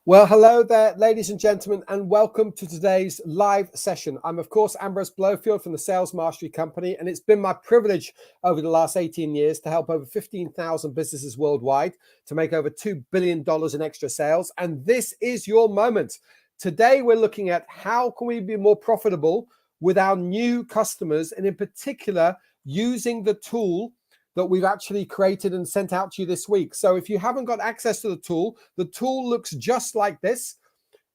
Well, hello there, ladies and gentlemen, and welcome to today's live session. I'm, of course, Ambrose Blowfield from the Sales Mastery Company, and it's been my privilege over the last 18 years to help over 15,000 businesses worldwide to make over $2 billion in extra sales. And this is your moment. Today, we're looking at how can we be more profitable with our new customers, and in particular, using the tool that we've actually created and sent out to you this week. So if you haven't got access to the tool looks just like this.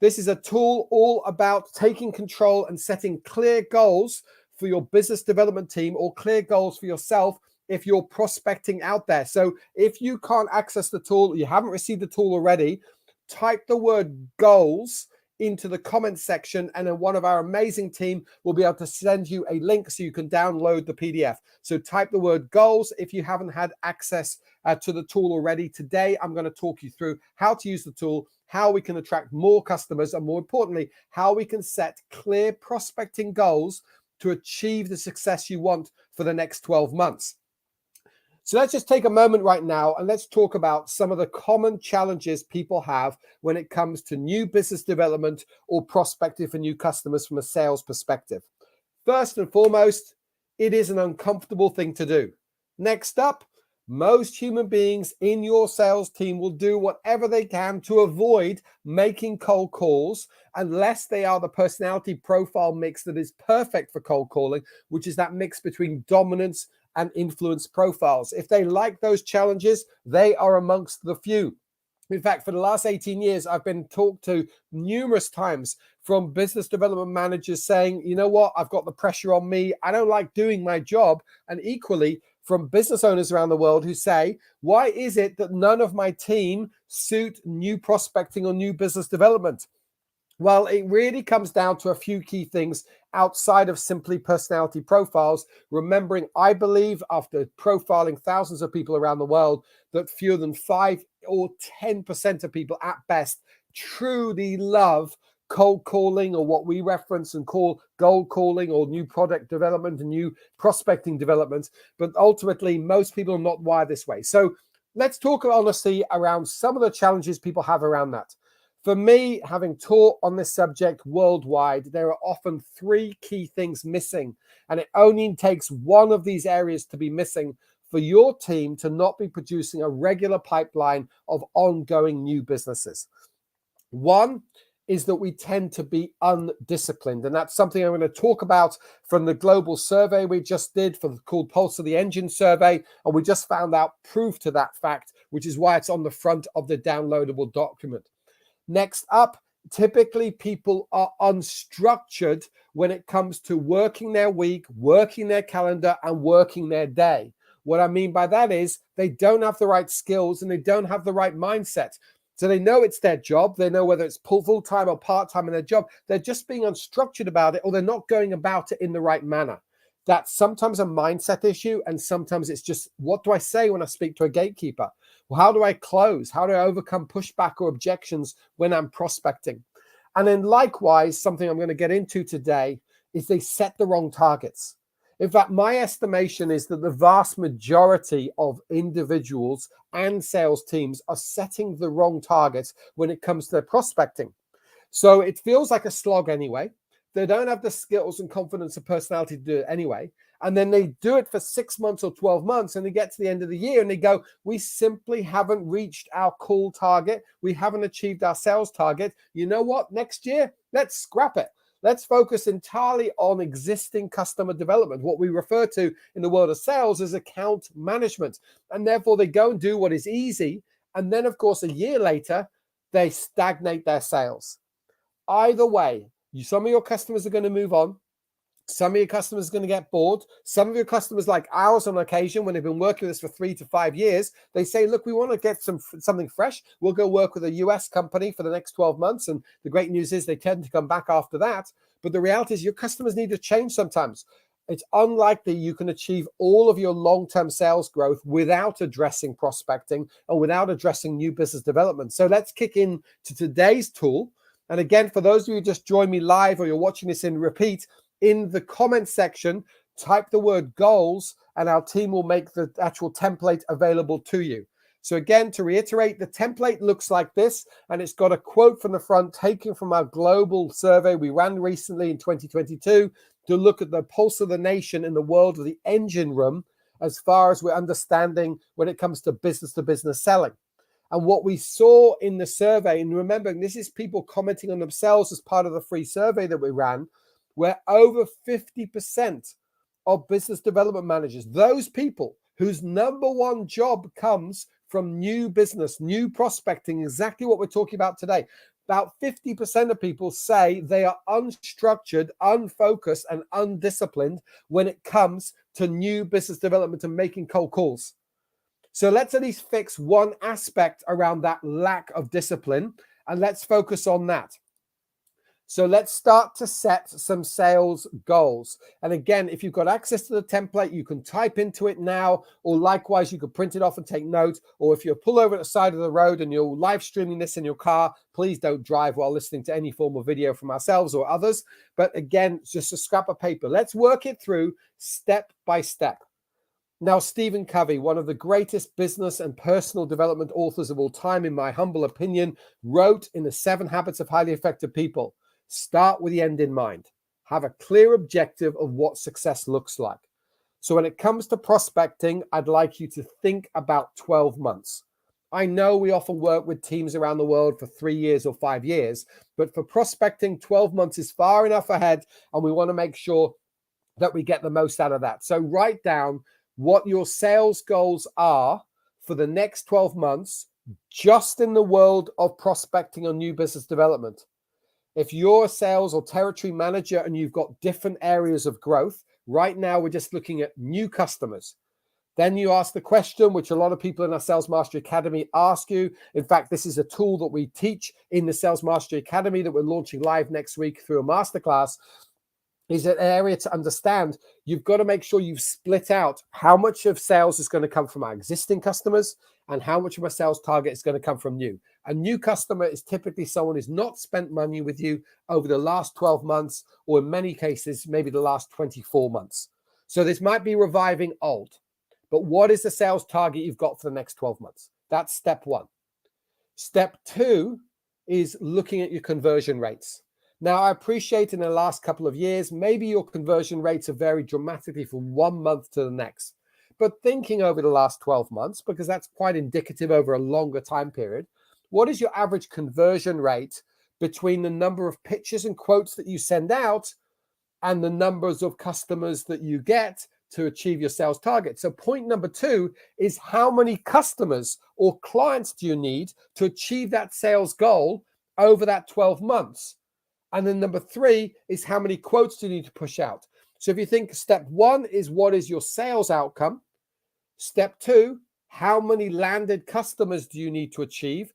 This is a tool all about taking control and setting clear goals for your business development team or clear goals for yourself if you're prospecting out there. So if you can't access the tool, you haven't received the tool already, type the word goals into the comments section, and then one of our amazing team will be able to send you a link so you can download the PDF. So type the word goals if you haven't had access to the tool already. Today, I'm going to talk you through how to use the tool, how we can attract more customers, and more importantly, how we can set clear prospecting goals to achieve the success you want for the next 12 months. So let's just take a moment right now and let's talk about some of the common challenges people have when it comes to new business development or prospecting for new customers from a sales perspective. First and foremost, it is an uncomfortable thing to do. Next up, most human beings in your sales team will do whatever they can to avoid making cold calls unless they are the personality profile mix that is perfect for cold calling, which is that mix between dominance and influence profiles. If they like those challenges, they are amongst the few. In fact, for the last 18 years, I've been talked to numerous times from business development managers saying, you know what, I've got the pressure on me. I don't like doing my job. And equally from business owners around the world who say, why is it that none of my team suit new prospecting or new business development? Well, it really comes down to a few key things outside of simply personality profiles. Remembering, I believe, after profiling thousands of people around the world, that fewer than 5 or 10% of people at best truly love cold calling, or what we reference and call gold calling, or new product development and new prospecting development. But ultimately, most people are not wired this way. So let's talk honestly around some of the challenges people have around that. For me, having taught on this subject worldwide, there are often 3 key things missing, and it only takes one of these areas to be missing for your team to not be producing a regular pipeline of ongoing new businesses. One is that we tend to be undisciplined, and that's something I'm going to talk about from the global survey we just did called Pulse of the Engine survey, and we just found out proof to that fact, which is why it's on the front of the downloadable document. Next up, typically people are unstructured when it comes to working their week, working their calendar, and working their day. What I mean by that is they don't have the right skills and they don't have the right mindset. So they know it's their job. They know whether it's full-time or part-time in their job. They're just being unstructured about it, or they're not going about it in the right manner. That's sometimes a mindset issue, and sometimes it's just, what do I say when I speak to a gatekeeper? Well, how do I close? How do I overcome pushback or objections when I'm prospecting? And then likewise, something I'm going to get into today is they set the wrong targets. In fact, my estimation is that the vast majority of individuals and sales teams are setting the wrong targets when it comes to their prospecting. So it feels like a slog anyway. They don't have the skills and confidence and personality to do it anyway. And then they do it for 6 months or 12 months, and they get to the end of the year and they go, we simply haven't reached our call target. We haven't achieved our sales target. You know what? Next year, let's scrap it. Let's focus entirely on existing customer development, what we refer to in the world of sales as account management. And therefore, they go and do what is easy. And then, of course, a year later, they stagnate their sales. Either way, some of your customers are going to move on. Some of your customers are going to get bored. Some of your customers, like ours on occasion, when they've been working with us for 3 to 5 years, they say, look, we want to get something fresh. We'll go work with a US company for the next 12 months. And the great news is they tend to come back after that. But the reality is your customers need to change sometimes. It's unlikely you can achieve all of your long-term sales growth without addressing prospecting and without addressing new business development. So let's kick in to today's tool. And again, for those of you who just joined me live or you're watching this in repeat, in the comment section, type the word goals and our team will make the actual template available to you. So again, to reiterate, the template looks like this, and it's got a quote from the front taken from our global survey we ran recently in 2022 to look at the pulse of the nation in the world of the engine room as far as we're understanding when it comes to business selling. And what we saw in the survey, and remembering this is people commenting on themselves as part of the free survey that we ran, where over 50% of business development managers, those people whose number one job comes from new business, new prospecting, exactly what we're talking about today. About 50% of people say they are unstructured, unfocused, and undisciplined when it comes to new business development and making cold calls. So let's at least fix one aspect around that lack of discipline, and let's focus on that. So let's start to set some sales goals. And again, if you've got access to the template, you can type into it now, or likewise, you could print it off and take notes. Or if you pull over at the side of the road and you're live streaming this in your car, please don't drive while listening to any form of video from ourselves or others. But again, just a scrap of paper. Let's work it through step by step. Now, Stephen Covey, one of the greatest business and personal development authors of all time, in my humble opinion, wrote in the 7 Habits of Highly Effective People, start with the end in mind. Have a clear objective of what success looks like. So when it comes to prospecting, I'd like you to think about 12 months. I know we often work with teams around the world for 3 years or 5 years, but for prospecting, 12 months is far enough ahead, and we want to make sure that we get the most out of that. So write down what your sales goals are for the next 12 months, just in the world of prospecting or new business development. If you're a sales or territory manager and you've got different areas of growth, right now we're just looking at new customers. Then you ask the question, which a lot of people in our Sales Mastery Academy ask you. In fact, this is a tool that we teach in the Sales Mastery Academy that we're launching live next week through a masterclass. Is an area to understand. You've got to make sure you've split out how much of sales is going to come from our existing customers and how much of a sales target is going to come from new. A new customer is typically someone who's not spent money with you over the last 12 months, or in many cases, maybe the last 24 months. So this might be reviving old, but what is the sales target you've got for the next 12 months? That's step 1. Step 2 is looking at your conversion rates. Now, I appreciate in the last couple of years, maybe your conversion rates have varied dramatically from 1 month to the next. But thinking over the last 12 months, because that's quite indicative over a longer time period, what is your average conversion rate between the number of pitches and quotes that you send out and the numbers of customers that you get to achieve your sales target? So point number 2 is how many customers or clients do you need to achieve that sales goal over that 12 months? And then number 3 is how many quotes do you need to push out? So if you think step 1 is what is your sales outcome, step 2, how many landed customers do you need to achieve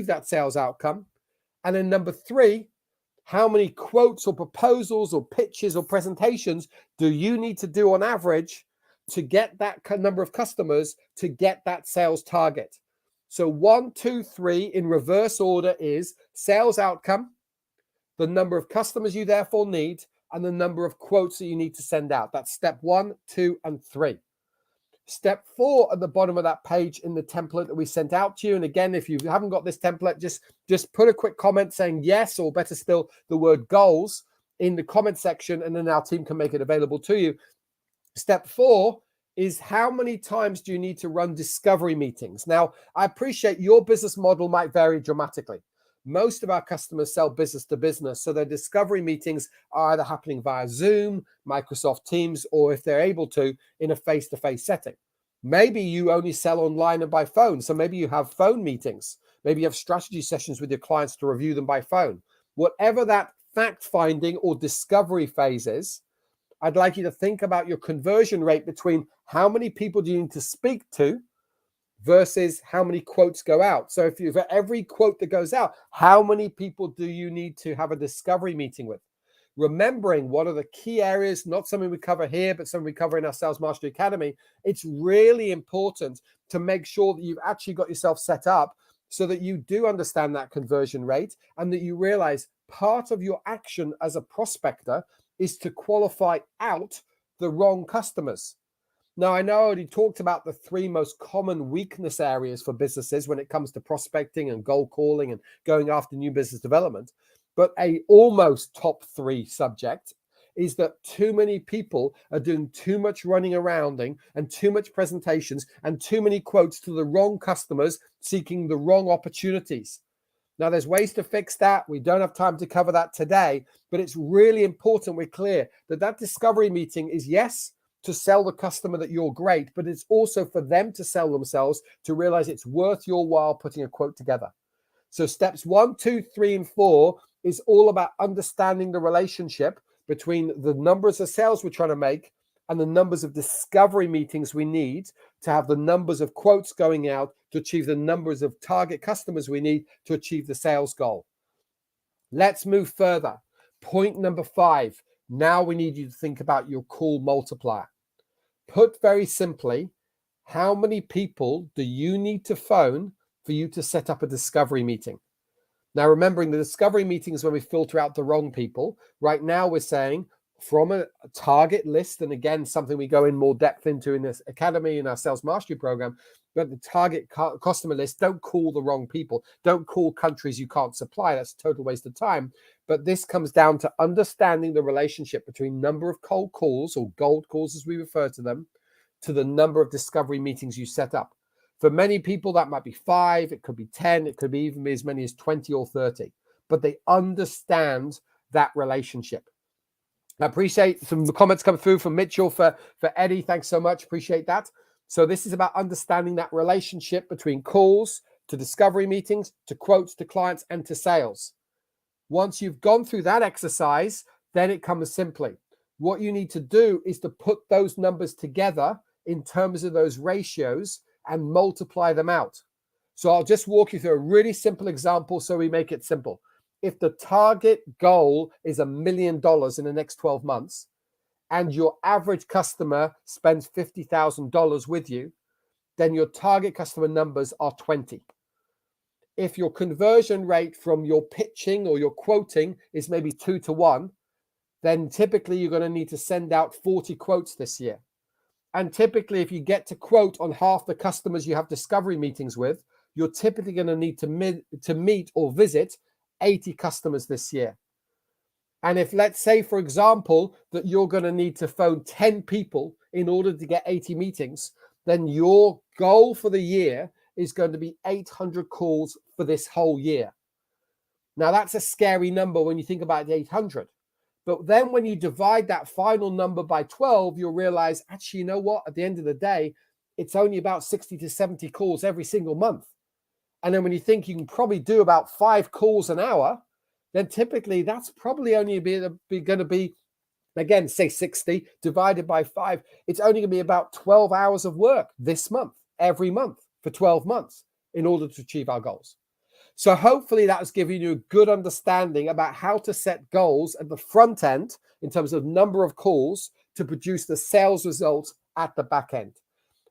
that sales outcome? And then number 3, how many quotes or proposals or pitches or presentations do you need to do on average to get that number of customers to get that sales target? So 1, 2, 3 in reverse order is sales outcome, the number of customers you therefore need, and the number of quotes that you need to send out. That's step 1, 2, and 3. Step 4 at the bottom of that page in the template that we sent out to you. And again, if you haven't got this template, just put a quick comment saying yes, or better still, the word goals in the comment section, and then our team can make it available to you. Step 4 is how many times do you need to run discovery meetings? Now, I appreciate your business model might vary dramatically. Most of our customers sell business to business, so their discovery meetings are either happening via Zoom, Microsoft Teams, or if they're able to, in a face-to-face setting. Maybe you only sell online and by phone, so maybe you have phone meetings. Maybe you have strategy sessions with your clients to review them by phone. Whatever that fact-finding or discovery phase is, I'd like you to think about your conversion rate between how many people do you need to speak to versus how many quotes go out. So if you've got every quote that goes out, how many people do you need to have a discovery meeting with? Remembering what are the key areas, not something we cover here, but something we cover in our Sales Mastery Academy. It's really important to make sure that you've actually got yourself set up so that you do understand that conversion rate, and that you realize part of your action as a prospector is to qualify out the wrong customers. Now, I know I already talked about the 3 most common weakness areas for businesses when it comes to prospecting and cold calling and going after new business development. But a almost top 3 subject is that too many people are doing too much running around and too much presentations and too many quotes to the wrong customers seeking the wrong opportunities. Now, there's ways to fix that. We don't have time to cover that today, but it's really important we're clear that that discovery meeting is, yes, to sell the customer that you're great, but it's also for them to sell themselves, to realize it's worth your while putting a quote together. So steps 1, 2, 3, and 4 is all about understanding the relationship between the numbers of sales we're trying to make and the numbers of discovery meetings we need to have the numbers of quotes going out to achieve the numbers of target customers we need to achieve the sales goal. Let's move further. Point number 5. Now we need you to think about your call multiplier. Put very simply, how many people do you need to phone for you to set up a discovery meeting? Now, remembering the discovery meeting is when we filter out the wrong people. Right now, we're saying from a target list, and again, something we go in more depth into in this academy, in our sales mastery program, but the target customer list, don't call the wrong people. Don't call countries you can't supply. That's a total waste of time. But this comes down to understanding the relationship between number of cold calls, or gold calls as we refer to them, to the number of discovery meetings you set up. For many people, that might be 5, it could be 10, it could be even be as many as 20 or 30, but they understand that relationship. I appreciate some comments come through from Mitchell for Eddie. Thanks so much. Appreciate that. So this is about understanding that relationship between calls to discovery meetings, to quotes, to clients, and to sales. Once you've gone through that exercise, then it comes simply. What you need to do is to put those numbers together in terms of those ratios and multiply them out. So I'll just walk you through a really simple example so we make it simple. If the target goal is $1 million in the next 12 months, and your average customer spends $50,000 with you, then your target customer numbers are 20. If your conversion rate from your pitching or your quoting is maybe 2 to 1, then typically you're going to need to send out 40 quotes this year. And typically, if you get to quote on half the customers you have discovery meetings with, you're typically going to need to meet or visit 80 customers this year. And if, let's say, for example, that you're going to need to phone 10 people in order to get 80 meetings, then your goal for the year is going to be 800 calls for this whole year. Now, that's a scary number when you think about the 800. But then when you divide that final number by 12, you'll realize, actually, you know what? At the end of the day, it's only about 60 to 70 calls every single month. And then when you think you can probably do about 5 calls an hour, then typically that's probably only going to be, again, say 60 divided by 5. It's only going to be about 12 hours of work this month, every month for 12 months in order to achieve our goals. So hopefully that has given you a good understanding about how to set goals at the front end in terms of number of calls to produce the sales results at the back end.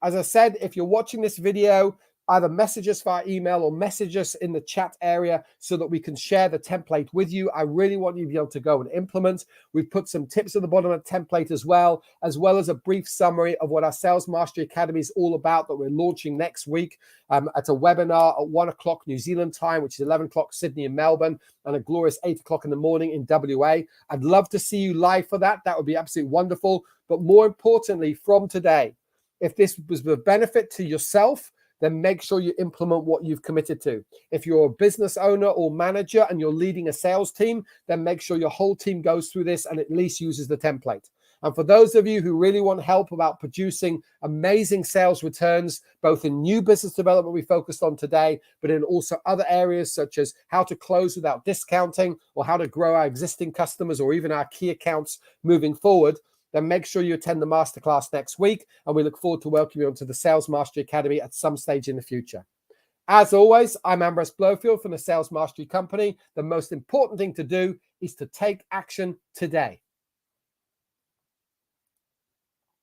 As I said, if you're watching this video, either message us via email or message us in the chat area so that we can share the template with you. I really want you to be able to go and implement. We've put some tips at the bottom of the template as well as a brief summary of what our Sales Mastery Academy is all about that we're launching next week at a webinar at 1 o'clock New Zealand time, which is 11 o'clock Sydney and Melbourne, and a glorious 8 o'clock in the morning in WA. I'd love to see you live for that. That would be absolutely wonderful. But more importantly, from today, if this was of benefit to yourself, then make sure you implement what you've committed to. If you're a business owner or manager and you're leading a sales team, then make sure your whole team goes through this and at least uses the template. And for those of you who really want help about producing amazing sales returns, both in new business development we focused on today, but in also other areas such as how to close without discounting or how to grow our existing customers or even our key accounts moving forward, then make sure you attend the masterclass next week. And we look forward to welcoming you onto the Sales Mastery Academy at some stage in the future. As always, I'm Ambrose Blowfield from the Sales Mastery Company. The most important thing to do is to take action today.